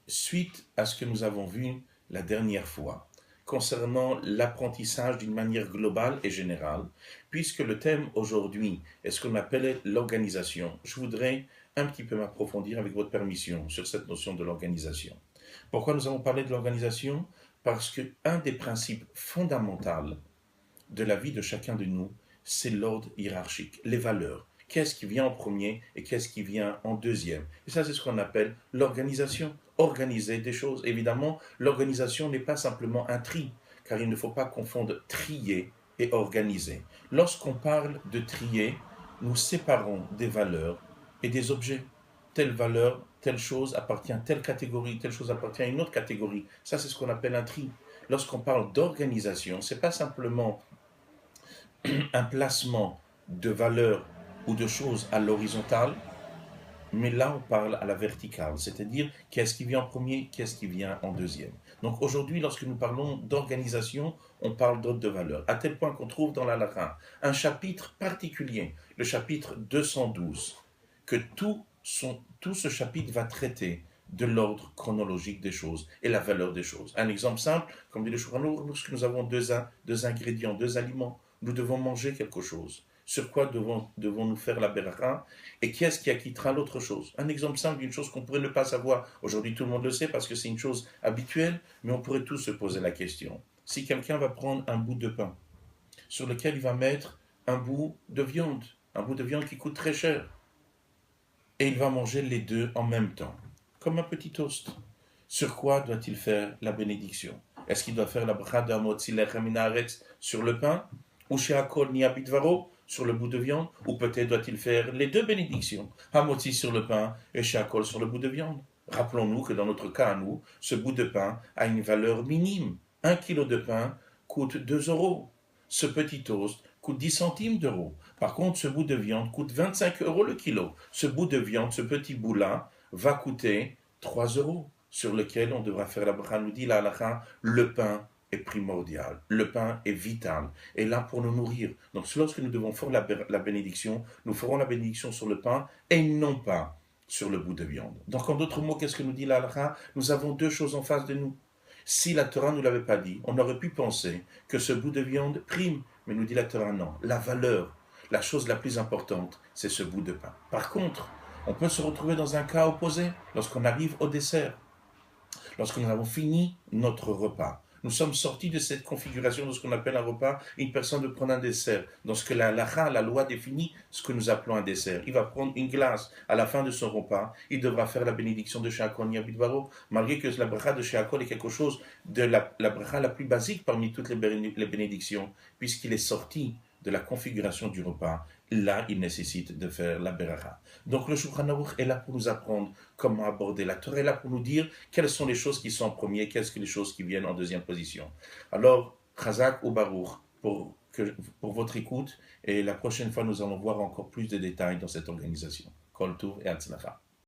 Suite à ce que nous avons vu la dernière fois concernant l'apprentissage d'une manière globale et générale, puisque le thème aujourd'hui est ce qu'on appelle l'organisation, je voudrais un petit peu m'approfondir avec votre permission sur cette notion de l'organisation. Pourquoi nous avons parlé de l'organisation? Parce qu'un des principes fondamentaux de la vie de chacun de nous, c'est l'ordre hiérarchique, les valeurs. Qu'est-ce qui vient en premier et qu'est-ce qui vient en deuxième? Et ça, c'est ce qu'on appelle l'organisation. Organiser des choses. Évidemment, l'organisation n'est pas simplement un tri, car il ne faut pas confondre trier et organiser. Lorsqu'on parle de trier, nous séparons des valeurs et des objets. Telle valeur, telle chose appartient à telle catégorie, telle chose appartient à une autre catégorie. Ça, c'est ce qu'on appelle un tri. Lorsqu'on parle d'organisation, ce n'est pas simplement un placement de valeurs ou de choses à l'horizontale, mais là on parle à la verticale, c'est-à-dire qu'est-ce qui vient en premier, qu'est-ce qui vient en deuxième. Donc aujourd'hui, lorsque nous parlons d'organisation, on parle d'ordre de valeur, à tel point qu'on trouve dans la Lara un chapitre particulier, le chapitre 212, que tout ce chapitre va traiter de l'ordre chronologique des choses et la valeur des choses. Un exemple simple, comme dit le Shouchan, lorsque nous avons deux ingrédients, deux aliments, nous devons manger quelque chose. Sur quoi devons-nous faire la beracha et qui est-ce qui acquittera l'autre chose? Un exemple simple d'une chose qu'on pourrait ne pas savoir. Aujourd'hui, tout le monde le sait parce que c'est une chose habituelle, mais on pourrait tous se poser la question. Si quelqu'un va prendre un bout de pain sur lequel il va mettre un bout de viande qui coûte très cher, et il va manger les deux en même temps, comme un petit toast. Sur quoi doit-il faire la bénédiction? Est-ce qu'il doit faire la bracha d'Amotzi lechem min haaretz sur le pain, ou she'akol nihya bidvaro sur le bout de viande, ou peut-être doit-il faire les deux bénédictions, Hamotzi sur le pain et she'akol sur le bout de viande? Rappelons-nous que dans notre cas à nous, ce bout de pain a une valeur minime. 1 kilo de pain coûte 2 euros. Ce petit toast coûte 10 centimes d'euros. Par contre, ce bout de viande coûte 25 euros le kilo. Ce bout de viande, ce petit bout-là, va coûter 3 euros, sur lequel on devra faire la bracha. Nous dit la halakha, le pain est primordial, le pain est vital, et là pour nous nourrir. Donc lorsque nous devons faire la bénédiction, nous ferons la bénédiction sur le pain et non pas sur le bout de viande. Donc en d'autres mots, qu'est-ce que nous dit la halakha? Nous avons deux choses en face de nous. Si la Torah ne nous l'avait pas dit, on aurait pu penser que ce bout de viande prime, mais nous dit la Torah non. La valeur, la chose la plus importante, c'est ce bout de pain. Par contre, on peut se retrouver dans un cas opposé lorsqu'on arrive au dessert. Lorsque nous avons fini notre repas, nous sommes sortis de cette configuration de ce qu'on appelle un repas, une personne de prendre un dessert. Dans ce que la loi définit ce que nous appelons un dessert. Il va prendre une glace à la fin de son repas, il devra faire la bénédiction de She'akol Niyabidvaro, malgré que la bracha de She'akol est quelque chose de la bracha la plus basique parmi toutes les bénédictions, puisqu'il est sorti de la configuration du repas. Là, il nécessite de faire la beracha. Donc le Shulchan Aruch est là pour nous apprendre comment aborder la Torah, est là pour nous dire quelles sont les choses qui sont en premier, quelles sont les choses qui viennent en deuxième position. Alors, Chazak ou Baruch pour votre écoute, et la prochaine fois, nous allons voir encore plus de détails dans cette organisation. Kol Tuv et Hatzlacha.